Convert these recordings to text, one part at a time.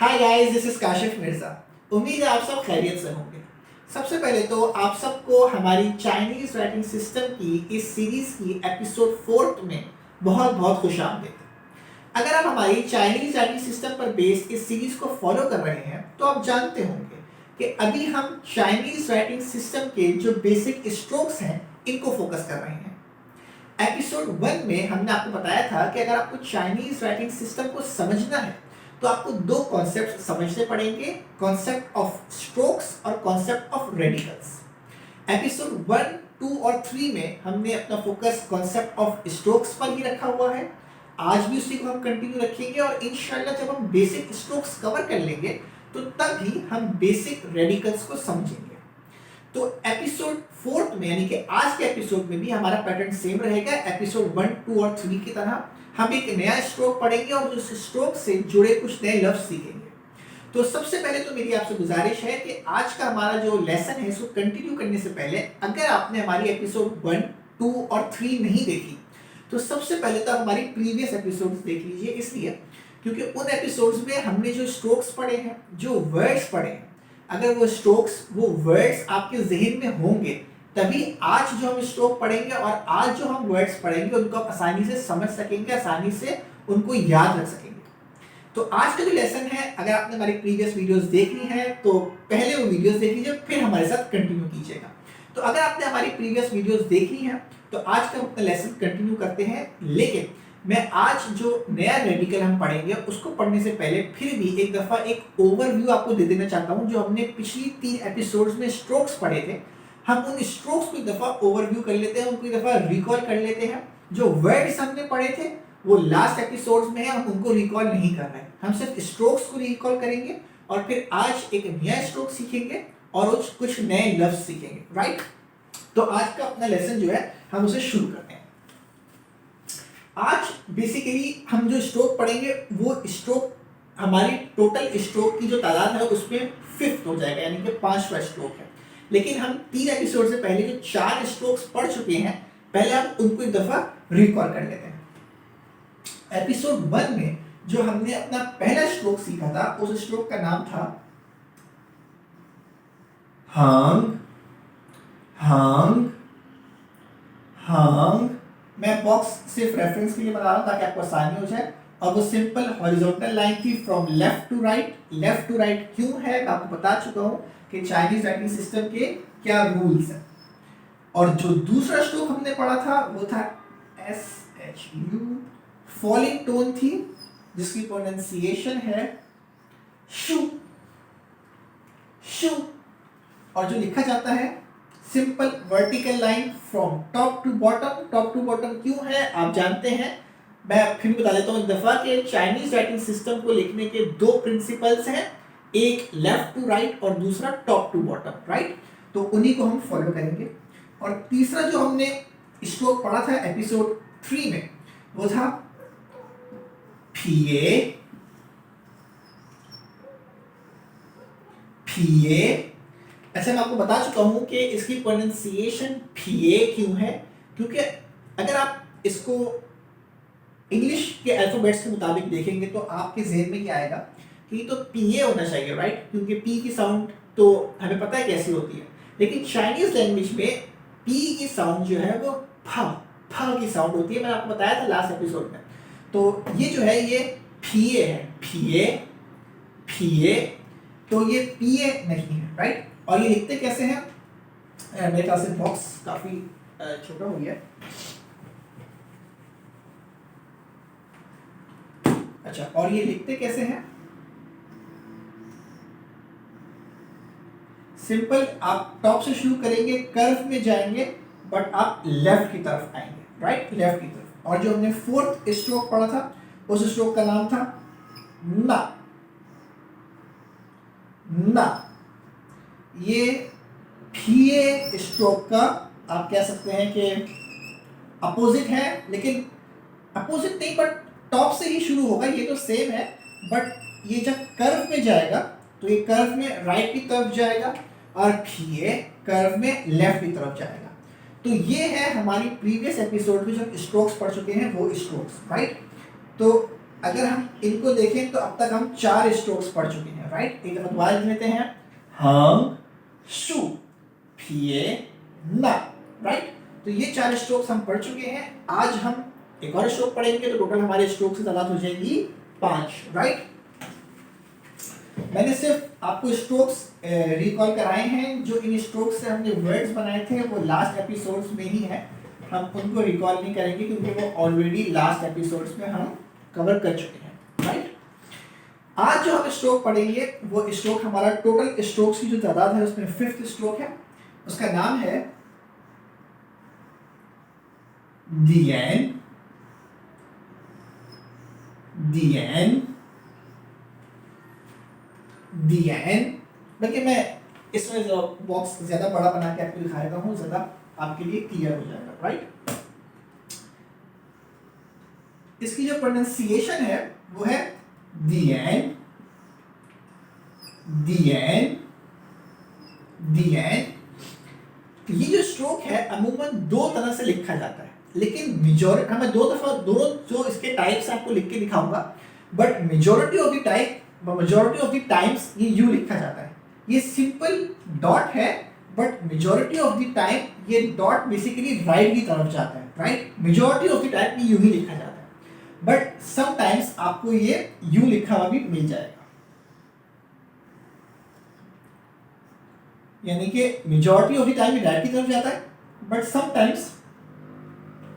Hi guys, this is Kashif Mirza. उम्मीद है आप सब खैरियत से होंगे। सबसे पहले तो आप सबको हमारी चाइनीज राइटिंग सिस्टम की इस सीरीज की एपिसोड 4 में बहुत बहुत खुशामदीद। अगर आप हमारी चाइनीज राइटिंग सिस्टम पर बेस्ड इस सीरीज को फॉलो कर रहे हैं तो आप जानते होंगे कि अभी हम चाइनीज राइटिंग सिस्टम के जो बेसिक स्ट्रोक्स हैं इनको फोकस कर रहे हैं। एपिसोड 1 में हमने आपको बताया था कि अगर आपको चाइनीज राइटिंग सिस्टम को समझना है तो आपको दो कॉन्सेप्ट समझने पड़ेंगे, कॉन्सेप्ट ऑफ स्ट्रोक्स और कॉन्सेप्ट ऑफ रेडिकल्स। एपिसोड 1, 2 और 3 में हमने अपना फोकस कॉन्सेप्ट ऑफ स्ट्रोक्स पर ही रखा हुआ है। आज भी उसी को हम कंटिन्यू रखेंगे और इंशाल्लाह जब हम बेसिक स्ट्रोक्स कवर कर लेंगे तो तभी हम बेसिक रेडिकल्स को समझेंगे। तो एपिसोड 4 में यानी कि आज के एपिसोड में भी हमारा पैटर्न सेम रहेगा। एपिसोड 1, 2 और 3 की तरह हम एक नया स्ट्रोक पढ़ेंगे और उस स्ट्रोक से जुड़े कुछ नए लफ्ज सीखेंगे। तो सबसे पहले तो मेरी आपसे गुजारिश है कि आज का हमारा जो लेसन है इसको कंटिन्यू करने से पहले अगर आपने हमारी एपिसोड 1, 2 और 3 नहीं देखी तो सबसे पहले तो हमारी प्रीवियस एपिसोड्स देख लीजिए, इसलिए क्योंकि उन एपिसोड्स में हमने जो स्ट्रोक्स पढ़े हैं, जो वर्ड्स पढ़े हैं, अगर वो स्ट्रोक्स, वो वर्ड्स आपके जहन में होंगे तभी आज जो हम स्ट्रोक पढ़ेंगे और आज जो हम वर्ड्स पढ़ेंगे उनको आप आसानी से समझ सकेंगे, आसानी से उनको याद रख सकेंगे। तो आज का जो लेसन है, अगर आपने हमारी प्रीवियस वीडियोस देखी हैं तो पहले वो वीडियोस देख लीजिए, फिर हमारे साथ कंटिन्यू कीजिएगा। तो अगर आपने हमारी प्रीवियस वीडियोस देखी हैं तो आज का अपना लेसन कंटिन्यू करते हैं, लेकिन मैं आज जो नया रेडिकल हम पढ़ेंगे उसको पढ़ने से पहले फिर भी एक दफ़ा एक ओवरव्यू आपको दे देना चाहता हूं। जो हमने पिछली 3 एपिसोड्स में स्ट्रोक्स पढ़े थे, हम उन स्ट्रोक्स को एक दफ़ा ओवरव्यू कर लेते हैं, उनको एक दफ़ा रिकॉल कर लेते हैं। जो वर्ड्स हमने पढ़े थे वो लास्ट एपिसोड्स में है, हम उनको रिकॉल नहीं कर रहे हैं, हम सिर्फ स्ट्रोक्स को रिकॉल करेंगे और फिर आज एक नया स्ट्रोक सीखेंगे और कुछ नए लफ्ज सीखेंगे। राइट, तो आज का अपना लेसन जो है हम उसे शुरू करते हैं। आज बेसिकली हम जो स्ट्रोक पढ़ेंगे वो स्ट्रोक हमारी टोटल स्ट्रोक की जो तादाद है उसमें 5th हो जाएगा, यानी कि 5वां स्ट्रोक है। लेकिन हम 3 एपिसोड से पहले जो 4 स्ट्रोक्स पढ़ चुके हैं, पहले हम उनको एक दफा रिकॉल कर लेते हैं। एपिसोड 1 में जो हमने अपना पहला स्ट्रोक सीखा था उस स्ट्रोक का नाम था हांग हांग हांग। मैं बॉक्स सिर्फ रेफरेंस के लिए बता रहा हूं ताकि आपको आसानी हो जाए। और वो सिंपल हॉरिजॉन्टल लाइन थी from left to right. Left to right क्यों है मैं आपको बता चुका हूं कि चाइनीज राइटिंग सिस्टम के क्या रूल्स हैं। और जो दूसरा स्ट्रोक हमने पढ़ा था वो था SHU। फॉलिंग टोन थी जिसकी प्रोनाउंसिएशन है शू शू। और जो लिखा जाता है simple vertical line from top to bottom. Top to bottom क्यों है आप जानते हैं, मैं फिर बता देता हूं एक दफा कि चाइनीज राइटिंग सिस्टम को लिखने के 2 प्रिंसिपल्स हैं, एक लेफ्ट टू राइट और दूसरा टॉप टू बॉटम। राइट, तो उन्हीं को हम फॉलो करेंगे। और तीसरा जो हमने स्ट्रोक पढ़ा था एपिसोड 3 में वो था PA PA। ऐसे मैं आपको बता चुका हूं कि इसकी प्रोनाउंसिएशन PA क्यों है, क्योंकि अगर आप इसको इंग्लिश के अल्फाबेट्स के मुताबिक देखेंगे तो आपके ज़हन में क्या आएगा कि तो PA होना चाहिए। राइट, क्योंकि P की साउंड तो हमें पता है कैसी होती है, लेकिन चाइनीज लैंग्वेज में P की साउंड जो है वो फ की साउंड होती है। मैंने आपको बताया था लास्ट एपिसोड में। तो ये जो है ये PA है, PA। तो ये PA नहीं है। राइट, और ये लिखते कैसे हैं, मेरे ख्याल से बॉक्स काफी छोटा हो गया। अच्छा, और ये लिखते कैसे हैं, सिंपल आप टॉप से शुरू करेंगे, कर्व में जाएंगे बट आप लेफ्ट की तरफ आएंगे। राइट, लेफ्ट की तरफ। और जो हमने 4th स्ट्रोक पढ़ा था उस स्ट्रोक का नाम था ना ना। ये PA स्ट्रोक का आप कह सकते हैं कि अपोजिट है, लेकिन अपोजिट नहीं बट टॉप से ही शुरू होगा, ये तो सेम है। बट ये जब कर्व में जाएगा तो ये कर्व में राइट की तरफ जाएगा और PA कर्व में लेफ्ट की तरफ जाएगा। तो ये है हमारी प्रीवियस एपिसोड में जो स्ट्रोक्स पढ़ चुके हैं वो स्ट्रोक्स। राइट, तो अगर हम इनको देखें तो अब तक हम 4 स्ट्रोक्स पढ़ चुके हैं, राइट। एक दफा दोबारा लिख लेते हैं, हम शू फिए ना, राइट। तो ये 4 स्ट्रोक्स हम पढ़ चुके हैं। आज हम एक और स्ट्रोक पढ़ेंगे तो टोटल हमारे स्ट्रोक की तादाद हो जाएगी 5, राइट। मैंने सिर्फ आपको स्ट्रोक्स रिकॉल कराए हैं। जो इन स्ट्रोक्स से हमने वर्ड्स बनाए थे वो लास्ट एपिसोड्स में ही है, हम उनको रिकॉल नहीं करेंगे क्योंकि वो ऑलरेडी लास्ट एपिसोड्स में हम कवर कर चुके हैं, राइट। आज जो हम स्ट्रोक पढ़ेंगे वो स्ट्रोक हमारा टोटल स्ट्रोक्स की जो तादाद है उसमें 5th स्ट्रोक है। उसका नाम है दिएन दिएन दिएन। बल्कि मैं इसमें जो बॉक्स ज्यादा बड़ा बना के आपको दिखा देता हूँ, ज्यादा आपके लिए क्लियर हो जाएगा, राइट। इसकी जो प्रोनाउंसिएशन है वो है दिएन दिएन दिएन। ये जो स्ट्रोक है अमूमन 2 तरह से लिखा जाता है, लेकिन मेजॉरिटी मैं 2 दफा दोनों जो इसके टाइप्स आपको लिख के दिखाऊंगा, but majority of the times ये यू लिखा जाता है। ये सिंपल डॉट है, but majority of the time ये डॉट बेसिकली राइट की तरफ जाता है, right. Majority of the time ये यू ही लिखा जाता है, बट समटाइम्स आपको ये यू लिखा हुआ भी मिल जाएगा। यानी कि मेजॉरिटी ऑफ द टाइम ये राइट की तरफ जाता है, बट समटाइम्स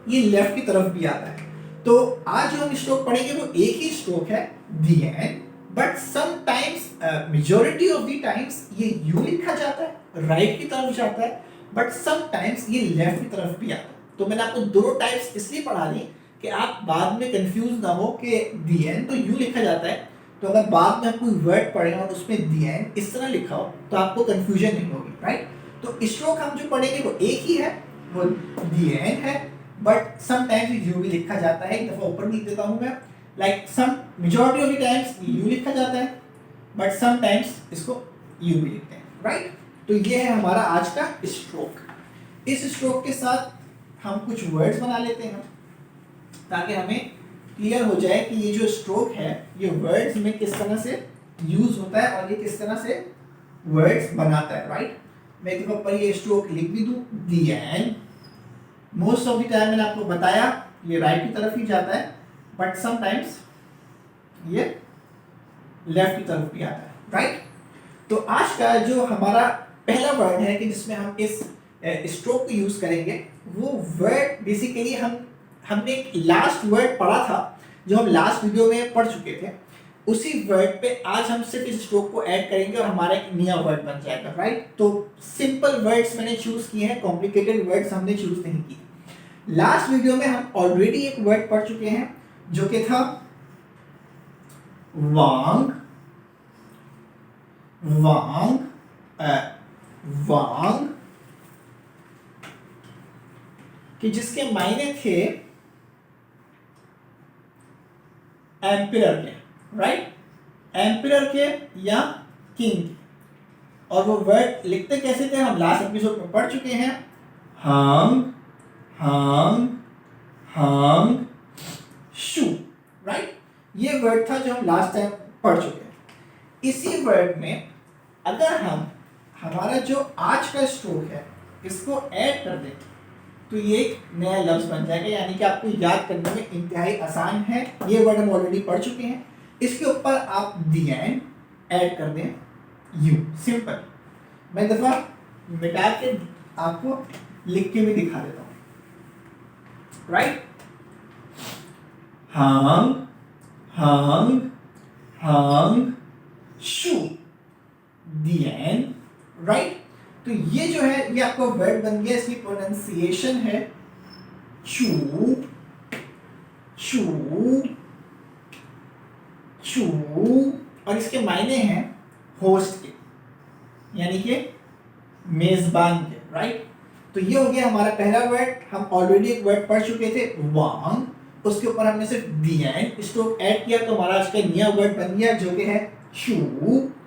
ये लेफ्ट की तरफ भी आता है। तो आज जो हम स्ट्रोक पढ़ेंगे वो एक ही स्ट्रोक है दिएन, but sometimes majority of the times ये यू लिखा जाता है, राइट की तरफ जाता है, बट समटाइम्स ये लेफ्ट की तरफ भी आता है। तो मैंने आपको दोनों टाइप्स इसलिए पढ़ा दी कि आप बाद में कंफ्यूज ना हो कि दिएन तो यू लिखा जाता है, तो अगर बाद में आप कोई वर्ड पढ़े और उसमें दिएन इस तरह लिखा हो तो आपको कंफ्यूजन नहीं होगी, राइट। तो स्ट्रोक हम जो पढ़ेंगे वो एक ही है, वो दिएन है, बट समटाइम्स यू भी लिखा जाता है। एक दफा ऊपर लिख देता हूं मैं, like some majority of the times you लिखा जाता है, बट समटाइम्स इसको यू भी लिखते हैं, राइट। तो ये है हमारा आज का स्ट्रोक। इस स्ट्रोक के साथ हम कुछ वर्ड्स बना लेते हैं ताकि हमें क्लियर हो जाए कि ये जो स्ट्रोक है ये वर्ड्स में किस तरह से यूज होता है और ये किस तरह से वर्ड्स बनाता है, राइट। मैं एक दफा पर ये स्ट्रोक लिख भी दूं, दिएन। मोस्ट ऑफ द टाइम मैंने आपको बताया ये राइट की तरफ ही जाता है, बट समटाइम्स ये लेफ्ट की तरफ भी आता है, राइट। तो आज का जो हमारा पहला वर्ड है कि जिसमें हम इस स्ट्रोक को यूज करेंगे वो वर्ड बेसिकली हमने एक लास्ट वर्ड पढ़ा था जो हम लास्ट वीडियो में पढ़ चुके थे। उसी वर्ड पे आज हम सिर्फ इस स्ट्रोक को ऐड करेंगे और हमारा एक नया वर्ड बन जाएगा, राइट। तो सिंपल वर्ड्स मैंने चूज किए हैं, कॉम्प्लिकेटेड वर्ड्स हमने चूज नहीं किए। लास्ट वीडियो में हम ऑलरेडी एक वर्ड पढ़ चुके हैं जो कि था वांग वांग वांग, कि जिसके मायने थे एम्पियर के, राइट, एम्पियर के या किंग के। और वो वर्ड लिखते कैसे थे हम लास्ट एपिसोड में पढ़ चुके हैं, हम शू, राइट। ये वर्ड था जो हम लास्ट टाइम पढ़ चुके हैं। इसी वर्ड में अगर हम हमारा जो आज का स्ट्रोक है इसको ऐड कर दें तो ये एक नया लफ्ज बन जाएगा, यानी कि आपको याद करने में इंतहाई आसान है। ये वर्ड हम ऑलरेडी पढ़ चुके हैं। इसके ऊपर आप दिएन ऐड कर दें यू, सिंपल। मैं दफा मिटा के आपको लिख के भी दिखा देता हूँ, राइट। हंग शू दिएन, राइट। तो ये जो है ये आपका वर्ड बन गया। इसकी प्रोनाउंसिएशन है चू चू चू, और इसके मायने हैं होस्ट के, यानी कि मेजबान के, राइट। तो ये हो गया हमारा पहला वर्ड। हम ऑलरेडी एक वर्ड पढ़ चुके थे वांग, उसके ऊपर हमने सिर्फ दिएन स्ट्रोक ऐड किया तो हमारा आज का नया वर्ड बन गया जो कि है चू,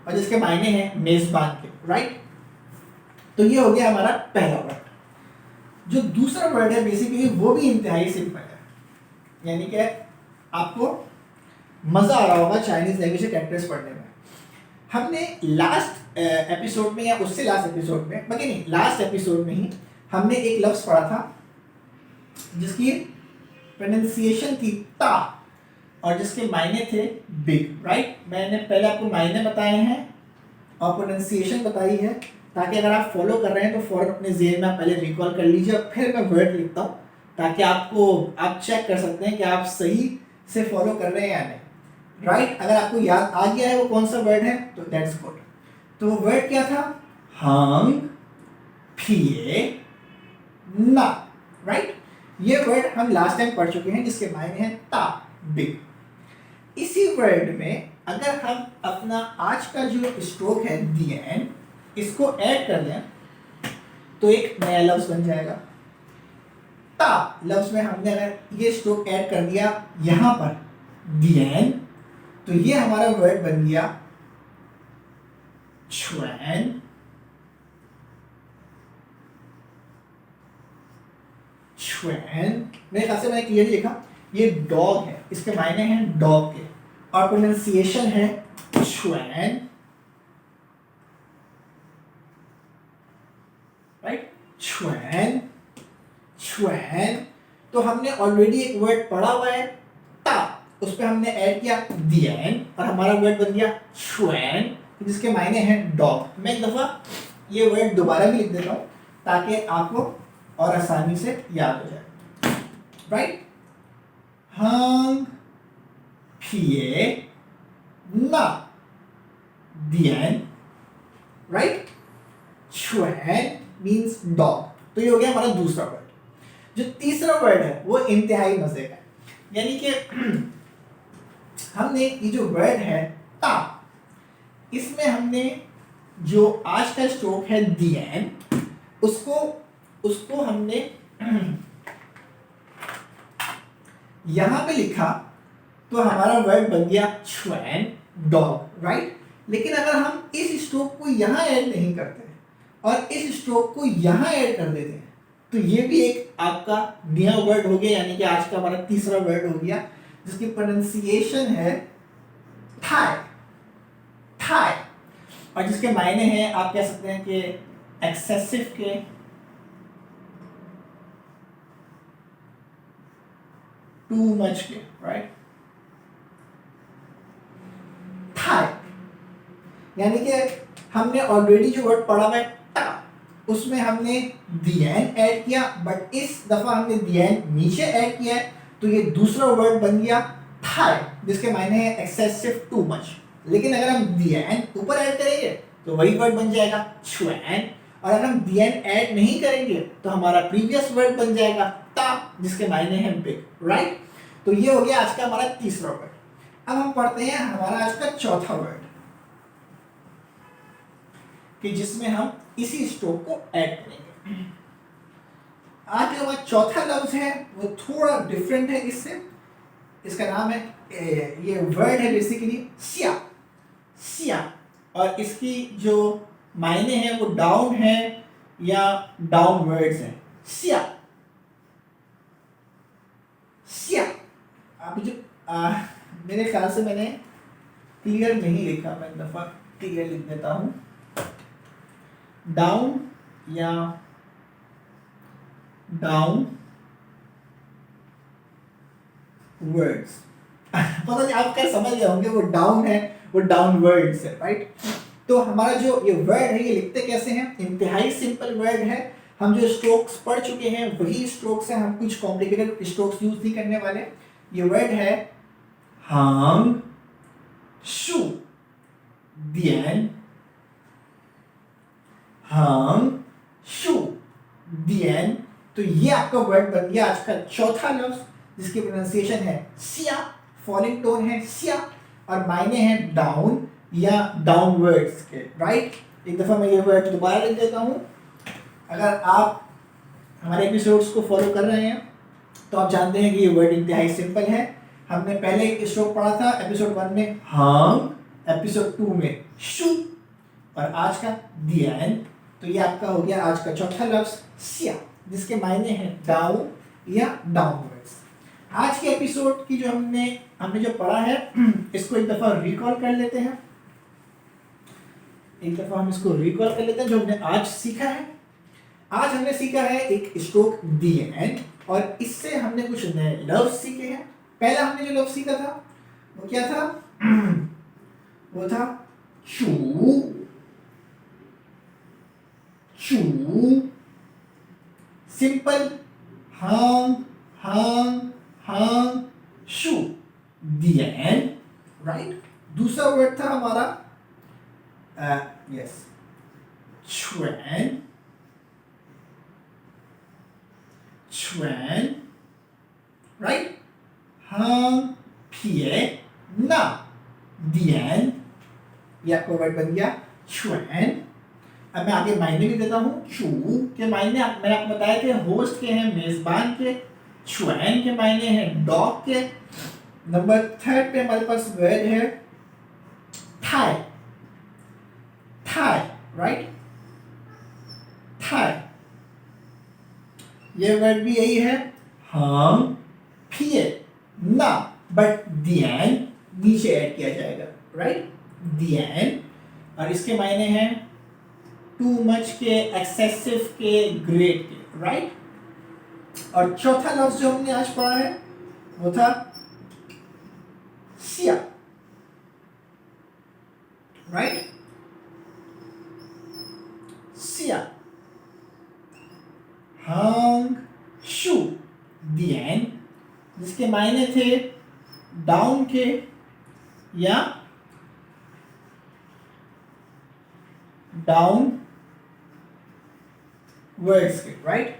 और जिसके मायने हैं मेजबान के, राइट। तो ये हो गया हमारा पहला वर्ड। जो दूसरा वर्ड है बेसिकली वो भी इंतहाई सिंपल है, यानी कि आपको मज़ा आ रहा होगा चाइनीज़ लैंग्वेज के कैरेक्टर्स पढ़ने में। हमने लास्ट एपिसोड में या उससे लास्ट एपिसोड में, बल्कि नहीं लास्ट एपिसोड में ही हमने एक लफ्ज़ पढ़ा था जिसकी प्रोनाउंसिएशन थी ता और जिसके मायने थे बिग, राइट। मैंने पहले आपको मायने बताए हैं और प्रोनाउंसिएशन बताई है, ताकि अगर आप फॉलो कर रहे हैं तो फ़ौरन अपने ज़हन में आप पहले रिकॉल कर लीजिए और फिर मैं वर्ड लिखता हूँ, ताकि आप चेक कर सकते हैं कि आप सही से फॉलो कर रहे हैं या नहीं, राइट। अगर आपको याद आ गया है वो कौन सा वर्ड है तो दैट्स गुड। तो वो वर्ड क्या था? हंग फिए ना, राइट। ये वर्ड हम लास्ट टाइम पढ़ चुके हैं जिसके मायने हैं ता बिग। इसी वर्ड में अगर हम अपना आज का जो स्ट्रोक है दी एंड, इसको ऐड कर लें तो एक नया लफ्ज बन जाएगा। ता लफ्ज में हमने अगर ये स्ट्रोक ऐड कर दिया यहां पर दी एंड, तो ये हमारा वर्ड बन गया छुएन छुएन। मेरे ख्याल से मैंने क्लियरली लिखा, ये डॉग है, इसके मायने हैं डॉग के और प्रोनाउंसिएशन है छुएन, राइट। छुएन छुएन। तो हमने ऑलरेडी एक वर्ड पढ़ा हुआ है ता, उस पर हमने ऐड किया दी एंड और हमारा वर्ड बन गया छुएन, जिसके मायने हैं डॉग। मैं एक दफ़ा ये वर्ड दोबारा भी लिख देता हूँ ताकि आपको और आसानी से याद हो जाए, राइट। हंग फिए ना दी एंड, राइट। छुएन मीन्स डॉग। तो ये हो गया हमारा दूसरा वर्ड। जो तीसरा वर्ड है वो इंतहाई मजे का है, यानी कि हमने ये जो वर्ड है ता, इसमें हमने जो आज का स्ट्रोक है दी एंड, उसको हमने यहां पे लिखा तो हमारा वर्ड बन गया छुएन डॉग, राइट। लेकिन अगर हम इस स्ट्रोक को यहां ऐड नहीं करते और इस स्ट्रोक को यहां ऐड कर देते हैं तो ये भी एक आपका नया वर्ड हो गया, यानी कि आज का हमारा तीसरा वर्ड हो गया जिसकी प्रोनाउंसिएशन है थाई थाई, और जिसके मायने हैं आप कह सकते हैं कि एक्सेसिव के, टू मच के, राइट। थाई यानी कि हमने ऑलरेडी जो वर्ड पढ़ा हुआ है ता, उसमें हमने दी एंड ऐड किया, बट इस दफा हमने दी एंड नीचे ऐड किया है, तो ये दूसरा वर्ड बन गया थाई, जिसके मायने हैं एक्सेसिव, टू मच। लेकिन अगर हम दी एंड ऊपर ऐड करेंगे तो वही वर्ड बन जाएगा छुएन, और अगर हम दी एंड ऐड नहीं करेंगे तो हमारा प्रीवियस वर्ड बन जाएगा ता, जिसके मायने हैं बिग, राइट। तो ये हो गया आज का हमारा तीसरा वर्ड। अब हम पढ़ते हैं हमारा आज का चौथा वर्ड, कि जिसमें हम इसी स्ट्रोक को ऐड करेंगे। आज जो हमारा चौथा लफ्ज है वो थोड़ा डिफरेंट है इससे। इसका नाम है, ये वर्ड है बेसिकली सिया सिया, और इसकी जो मायने हैं वो डाउन है या डाउनवर्ड्स है। सिया सिया, आप जो मेरे ख्याल से मैंने क्लियर नहीं लिखा, मैं एक दफा क्लियर लिख देता हूं। डाउन या डाउन वर्ड्स पता नहीं आप क्या समझ गए होंगे, वो डाउन है, वो डाउन वर्ड्स है, राइट। तो हमारा जो ये वर्ड है ये लिखते कैसे हैं? इंतहाई सिंपल वर्ड है। हम जो स्ट्रोक्स पढ़ चुके हैं वही स्ट्रोक्स हैं, हम कुछ कॉम्प्लिकेटेड स्ट्रोक्स यूज नहीं करने वाले। ये वर्ड है Hong shoe the and, Hong shoe the and. तो ये आपका वर्ड बन गया आज का चौथा लफ्ज, जिसकी प्रोनाउंसिएशन है सिया, फॉलिंग टोन है सिया, और मायने हैं डाउन या डाउनवर्ड्स के, राइट। एक दफा मैं ये वर्ड दोबारा लिख देता हूं। अगर आप हमारे एपिसोड्स को फॉलो कर रहे हैं तो आप जानते हैं कि ये वर्ड इंतहाई सिंपल है। हमने पहले एक स्ट्रोक पढ़ा था एपिसोड 1 में हांग, एपिसोड 2 में शू, और आज का दी एंड। तो ये आपका हो गया आज का चौथा लफ्ज सिया, जिसके मायने हैं डाउन या डाउनवर्ड्स। आज के एपिसोड की जो हमने जो पढ़ा है इसको एक दफा रिकॉल कर लेते हैं। जो हमने आज सीखा है। आज हमने सीखा है एक स्ट्रोक दी एंड, और इससे हमने कुछ नए लफ्ज सीखे हैं। पहला हमने जो लफ्ज सीखा था वो क्या था? वो था चू। Simple Hong Hong Hong shoe, the and, right. दूसरा वर्ड था हमारा यस छुएन, राइट। हांग पिए ना, दी एंड, ये आपका वर्ड बन गया छुएन। अब मैं आगे मायने भी देता हूँ। चू के मायने मैंने आपको बताया थे होस्ट के हैं, मेजबान के। छुएन के मायने हैं डॉग के। नंबर 3 पे हमारे पास वर्ड है थाई, राइट। थाई, ये वर्ड भी यही है हांग पिए ना, बट दी एंड नीचे ऐड किया जाएगा, राइट। दी एंड, और इसके मायने हैं टू मच के, एक्सेसिव के, ग्रेट के, राइट। और चौथा लफ्ज जो हमने आज पढ़ा है वो था Siya, right. Siya, Hong shoe, the and, जिसके मायने थे डाउन के या डाउन वर्ड्स के, राइट।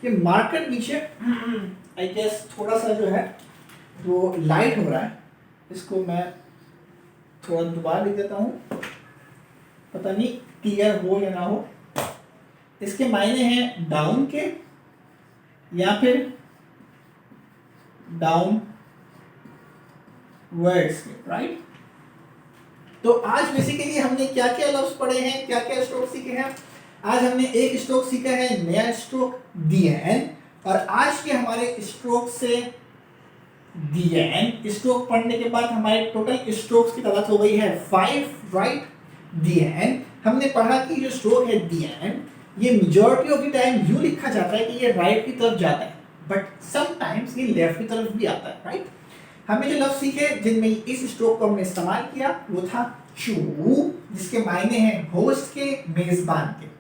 ये मार्कर नीचे आई गेस थोड़ा सा जो है वो लाइट हो रहा है, इसको मैं थोड़ा दोबारा लिख देता हूँ, पता नहीं क्लियर हो या ना हो। इसके मायने हैं डाउन के या फिर डाउन वर्ड्स के, राइट। तो आज बेसिकली हमने क्या क्या लफ्ज पढ़े हैं, क्या क्या स्ट्रोक सीखे हैं। आज हमने एक स्ट्रोक सीखा है, नया स्ट्रोक दी एंड, और आज के हमारे स्ट्रोक से दी एंड स्ट्रोक पढ़ने के बाद हमारे टोटल स्ट्रोक्स की तादाद हो गई है 5, राइट। दी एंड हमने पढ़ा कि जो स्ट्रोक है दी एंड, ये मेजॉरिटी ऑफ द टाइम यूं लिखा जाता है कि ये राइट की तरफ जाता है, बट समटाइम्स ये लेफ्ट की तरफ भी आता है, राइट। हमने जो लफ्ज सीखे जिनमें इस स्ट्रोक को हमने इस्तेमाल किया वो था चू, जिसके मायने हैं होस्ट के, मेजबान के।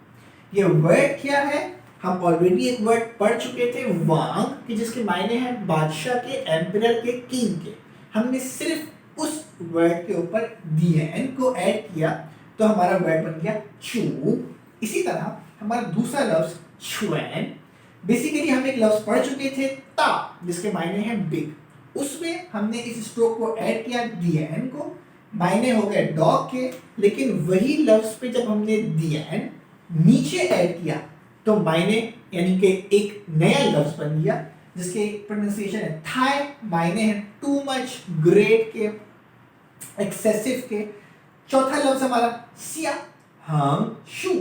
ये वर्ड क्या है? हम ऑलरेडी एक वर्ड पढ़ चुके थे वांग कि जिसके मायने हैं बादशाह के, एम्परर के, किंग के। हमने सिर्फ उस वर्ड के ऊपर दी एंड को ऐड किया तो हमारा वर्ड बन गया चू। इसी तरह हमारा दूसरा लफ्ज छुएन, बेसिकली हम एक लफ्ज पढ़ चुके थे ता, जिसके मायने हैं बिग। उसमें हमने इस स्ट्रोक को ऐड किया दी एंड को, मायने हो गए डॉग के, लेकिन वही लफ्ज पे जब हमने दी एंड नीचे ऐड किया तो मायने यानी कि एक नया लफ्ज बन गया जिसके प्रोनाउंसिएशन है थाई, मायने हैं टू मच, ग्रेट के, एक्सेसिव के। चौथा लफ्ज हमारा Siya, Hong shoe,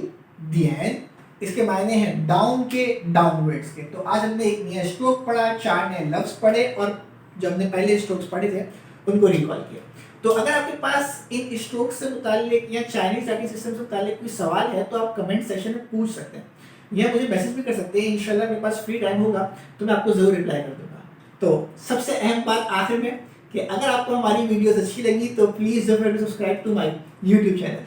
the and, इसके मायने हैं डाउन के, डाउनवर्ड्स के। तो आज हमने एक नया स्ट्रोक पढ़ा, 4 नए लफ्ज पढ़े, और जो हमने पहले स्ट्रोक्स पढ़े थे उनको रिकॉल किया। तो अगर आपके पास इन स्ट्रोक्स से मुताल्लिक या चाइनीज राइटिंग सिस्टम से मुताल्लिक कोई सवाल है तो आप कमेंट सेक्शन में पूछ सकते हैं, या मुझे मैसेज भी कर सकते हैं। इंशाल्लाह मेरे पास फ्री टाइम होगा तो मैं आपको ज़रूर रिप्लाई कर दूंगा। तो सबसे अहम बात आखिर में कि अगर आपको हमारी वीडियोस अच्छी लगी तो please don't forget to subscribe to my YouTube channel.